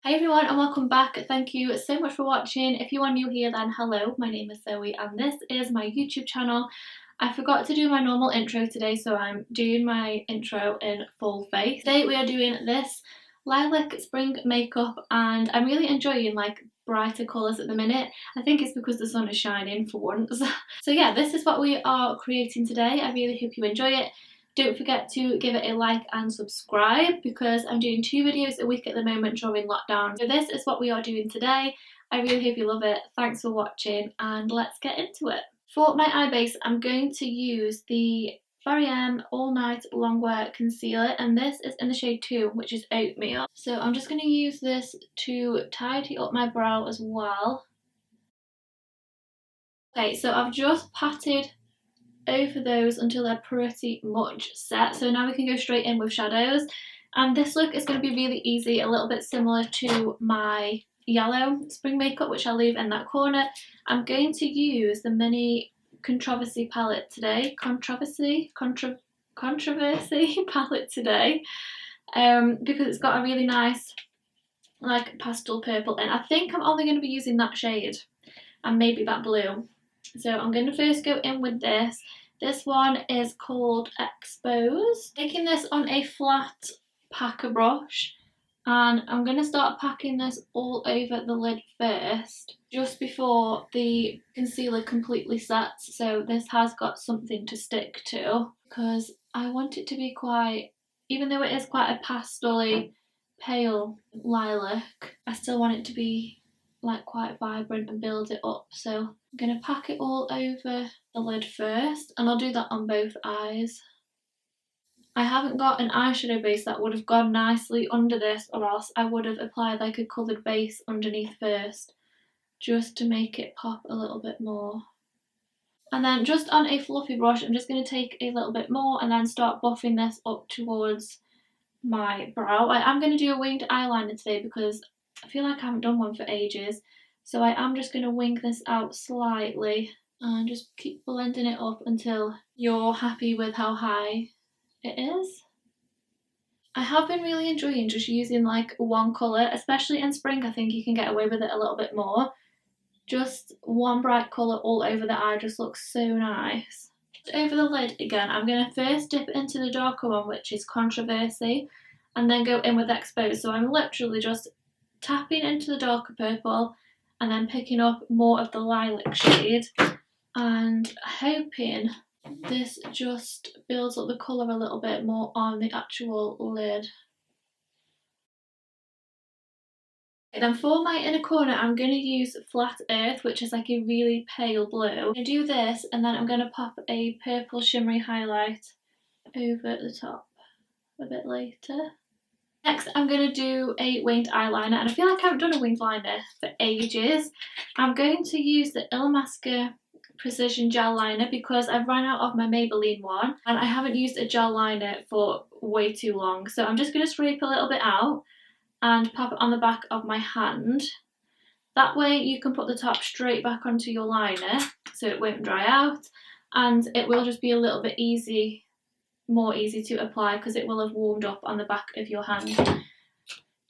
Hi everyone and welcome back. Thank you so much for watching. If you are new here then hello, my name is Zoe and this is my YouTube channel. I forgot to do my normal intro today, so I'm doing my intro in full face. Today we are doing this lilac spring makeup and I'm really enjoying like brighter colours at the minute. I think it's because the sun is shining for once. So yeah, this is what we are creating today. I really hope you enjoy it. Don't forget to give it a like and subscribe because I'm doing 2 videos a week at the moment during lockdown. So this is what we are doing today. I really hope you love it. Thanks for watching and let's get into it. For my eye base, I'm going to use the Barry M All Night Longwear Concealer and this is in the shade 2, which is Oatmeal. So I'm just going to use this to tidy up my brow as well. Okay, so I've just patted over those until they're pretty much set. So now we can go straight in with shadows. And this look is going to be really easy, a little bit similar to my yellow spring makeup, which I'll leave in that corner. I'm going to use the mini controversy palette today. Controversy palette today. Because it's got a really nice like pastel purple and I think I'm only going to be using that shade and maybe that blue. So I'm going to first go in with this. This one is called Exposed. Taking this on a flat packer brush and I'm going to start packing this all over the lid first just before the concealer completely sets, so this has got something to stick to because I want it to be quite, even though it is quite a pastel-y pale lilac, I still want it to be like quite vibrant and build it up. So I'm going to pack it all over the lid first and I'll do that on both eyes. I haven't got an eyeshadow base that would have gone nicely under this, or else I would have applied like a coloured base underneath first just to make it pop a little bit more. And then just on a fluffy brush I'm just going to take a little bit more and then start buffing this up towards my brow. I am going to do a winged eyeliner today because I feel like I haven't done one for ages, so I am just going to wing this out slightly and just keep blending it up until you're happy with how high it is. I have been really enjoying just using like one colour, especially in spring. I think you can get away with it a little bit more. Just one bright colour all over the eye just looks so nice. Over the lid again, I'm going to first dip into the darker one, which is Controversy, and then go in with Exposed. So I'm literally just tapping into the darker purple and then picking up more of the lilac shade and hoping this just builds up the colour a little bit more on the actual lid. And then for my inner corner, I'm going to use Flat Earth, which is like a really pale blue. I'm going to do this and then I'm going to pop a purple shimmery highlight over the top a bit later. Next, I'm going to do a winged eyeliner, and I feel like I haven't done a winged liner for ages. I'm going to use the Illamasqua Precision Gel Liner because I've run out of my Maybelline one and I haven't used a gel liner for way too long. So I'm just going to scrape a little bit out and pop it on the back of my hand. That way you can put the top straight back onto your liner so it won't dry out and it will just be a little bit more easy to apply because it will have warmed up on the back of your hand.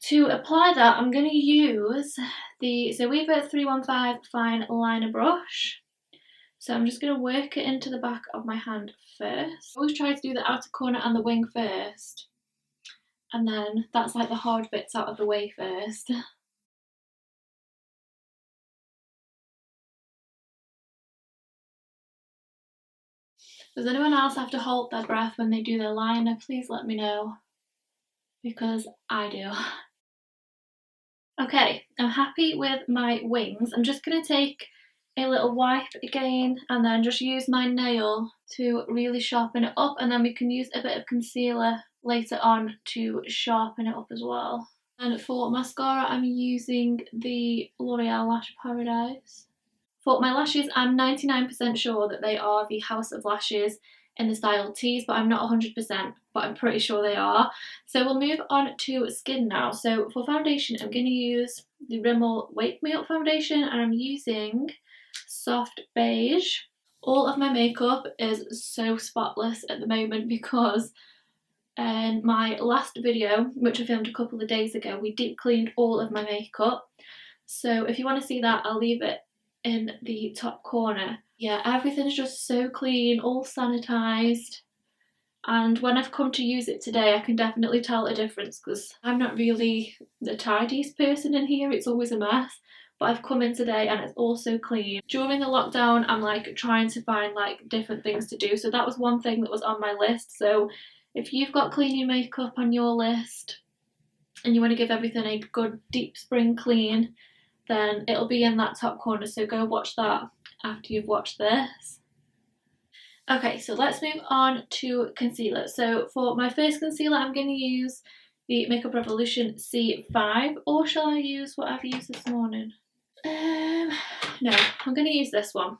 To apply that, I'm going to use the Weaver 315 Fine Liner Brush. So I'm just going to work it into the back of my hand first. I always try to do the outer corner and the wing first, and then that's like the hard bits out of the way first. Does anyone else have to hold their breath when they do their liner? Please let me know, because I do. Okay, I'm happy with my wings. I'm just going to take a little wipe again and then just use my nail to really sharpen it up, and then we can use a bit of concealer later on to sharpen it up as well. And for mascara I'm using the L'Oreal Lash Paradise. For my lashes, I'm 99% sure that they are the House of Lashes in the style Tease, but I'm not 100%, but I'm pretty sure they are. So we'll move on to skin now. So for foundation, I'm going to use the Rimmel Wake Me Up foundation, and I'm using Soft Beige. All of my makeup is so spotless at the moment because in my last video, which I filmed a couple of days ago, we deep cleaned all of my makeup. So if you want to see that, I'll leave it in the top corner. Yeah, everything's just so clean, all sanitised. And when I've come to use it today, I can definitely tell a difference because I'm not really the tidiest person in here. It's always a mess. But I've come in today and it's all so clean. During the lockdown, I'm like trying to find like different things to do. So that was one thing that was on my list. So if you've got cleaning makeup on your list and you want to give everything a good deep spring clean, then it'll be in that top corner. So go watch that after you've watched this. Okay, so let's move on to concealer. So for my first concealer, I'm going to use the Makeup Revolution C5, or shall I use what I've used this morning? No, I'm going to use this one.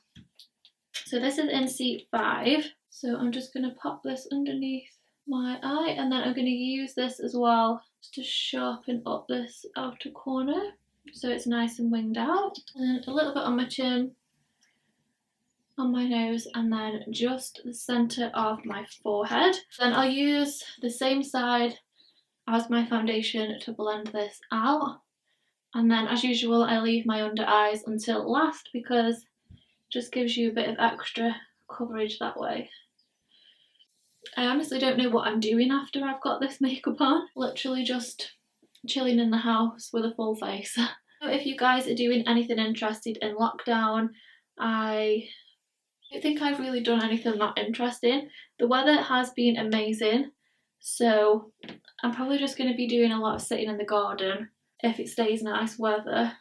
So this is in C5. So I'm just going to pop this underneath my eye, and then I'm going to use this as well to sharpen up this outer corner so it's nice and winged out. And then a little bit on my chin, on my nose, and then just the centre of my forehead. Then I'll use the same side as my foundation to blend this out. And then as usual, I leave my under eyes until last because it just gives you a bit of extra coverage that way. I honestly don't know what I'm doing after I've got this makeup on. Literally just chilling in the house with a full face. So if you guys are doing anything interested in lockdown, I don't think I've really done anything that interesting. The weather has been amazing, so I'm probably just going to be doing a lot of sitting in the garden if it stays nice weather.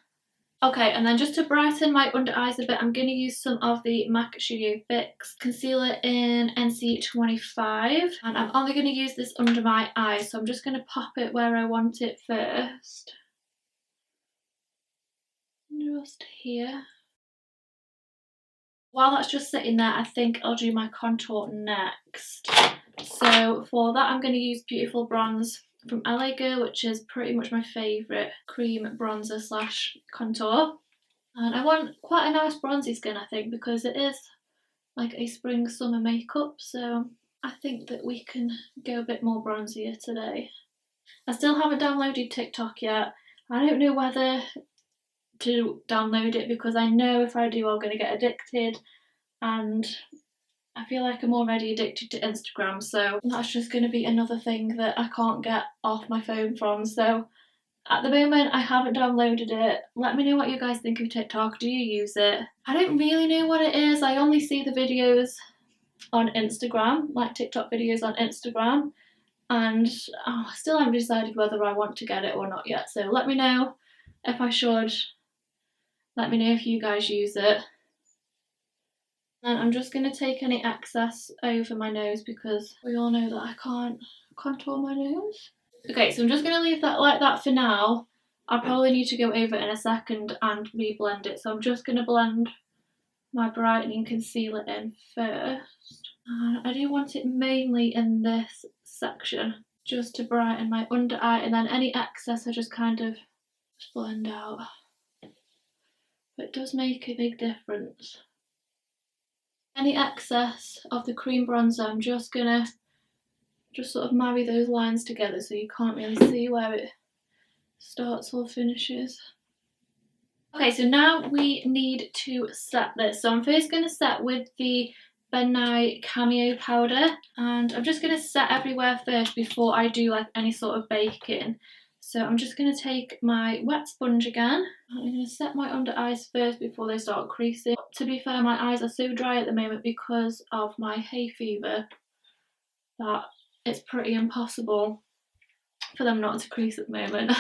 Okay, and then just to brighten my under eyes a bit, I'm going to use some of the MAC Studio Fix concealer in NC25, and I'm only going to use this under my eyes, so I'm just going to pop it where I want it first. Just here. While that's just sitting there, I think I'll do my contour next. So for that, I'm going to use Beautiful Bronze from LA Girl, which is pretty much my favourite cream bronzer slash contour. And I want quite a nice bronzy skin, I think, because it is like a spring summer makeup, so I think that we can go a bit more bronzier today. I still haven't downloaded TikTok yet. I don't know whether to download it because I know if I do I'm going to get addicted, and I feel like I'm already addicted to Instagram, so that's just going to be another thing that I can't get off my phone from. So at the moment I haven't downloaded it. Let me know what you guys think of TikTok. Do you use it? I don't really know what it is. I only see the videos on Instagram, like TikTok videos on Instagram, and I still haven't decided whether I want to get it or not yet. So let me know if I should. Let me know if you guys use it. And I'm just going to take any excess over my nose because we all know that I can't contour my nose. Okay, so I'm just going to leave that like that for now. I'll probably need to go over it in a second and re-blend it. So I'm just going to blend my brightening concealer in first. And I do want it mainly in this section, just to brighten my under eye, and then any excess I just kind of blend out. But it does make a big difference. Any excess of the cream bronzer, I'm just gonna sort of marry those lines together so you can't really see where it starts or finishes. Okay, so now we need to set this. So I'm first going to set with the Nye Cameo Powder, and I'm just going to set everywhere first before I do like any sort of baking. So I'm just going to take my wet sponge again. I'm going to set my under eyes first before they start creasing. To be fair, my eyes are so dry at the moment because of my hay fever that it's pretty impossible for them not to crease at the moment.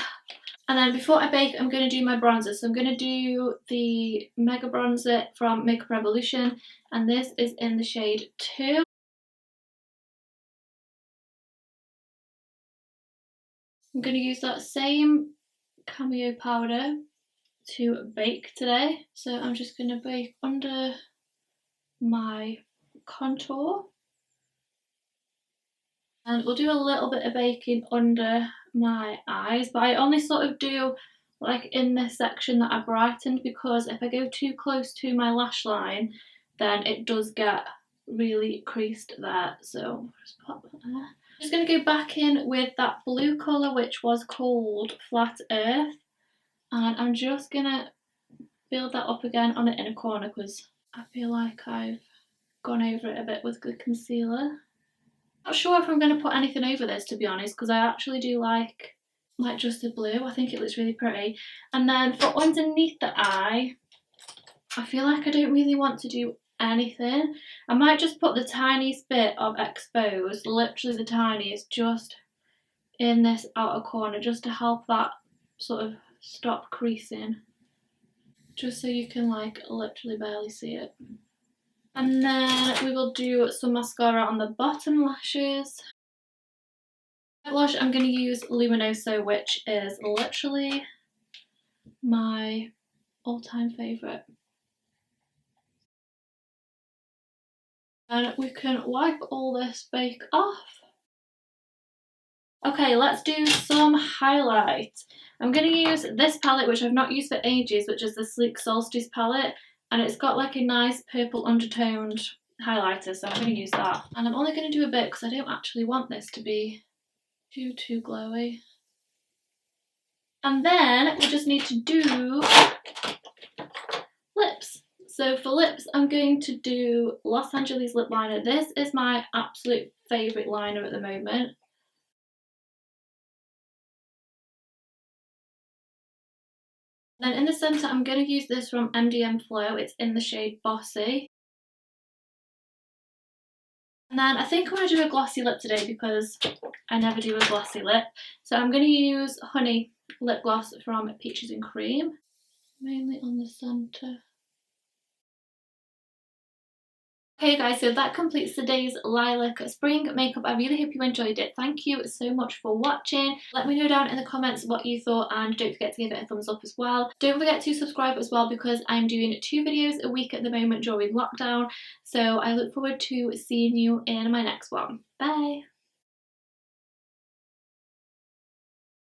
And then before I bake, I'm going to do my bronzer. So I'm going to do the Mega Bronzer from Makeup Revolution, and this is in the shade 2. I'm going to use that same Cameo powder to bake today. So I'm just going to bake under my contour. And we'll do a little bit of baking under my eyes, but I only sort of do like in this section that I brightened, because if I go too close to my lash line, then it does get really creased there. So just pop that there. Just going to go back in with that blue colour, which was called Flat Earth, and I'm just going to build that up again on the inner corner because I feel like I've gone over it a bit with the concealer. Not sure if I'm going to put anything over this, to be honest, because I actually do like just the blue. I think it looks really pretty. And then for underneath the eye, I feel like I don't really want to do anything. I might just put the tiniest bit of exposed, literally the tiniest, just in this outer corner, just to help that sort of stop creasing. Just so you can like literally barely see it. And then we will do some mascara on the bottom lashes. Blush, I'm going to use Luminoso, which is literally my all-time favourite. And we can wipe all this bake off. Okay, let's do some highlight. I'm going to use this palette, which I've not used for ages, which is the Sleek Solstice palette. And it's got like a nice purple undertoned highlighter, so I'm going to use that. And I'm only going to do a bit because I don't actually want this to be too glowy. And then we just need to do lips. So for lips, I'm going to do Los Angeles lip liner. This is my absolute favourite liner at the moment. Then in the centre, I'm going to use this from MDM Flow. It's in the shade Bossy. And then I think I want to do a glossy lip today because I never do a glossy lip. So I'm going to use Honey lip gloss from Peaches and Cream, mainly on the centre. Okay guys, so that completes today's Lilac Spring makeup. I really hope you enjoyed it. Thank you so much for watching. Let me know down in the comments what you thought and don't forget to give it a thumbs up as well. Don't forget to subscribe as well because I'm doing 2 videos a week at the moment during lockdown. So I look forward to seeing you in my next one. Bye!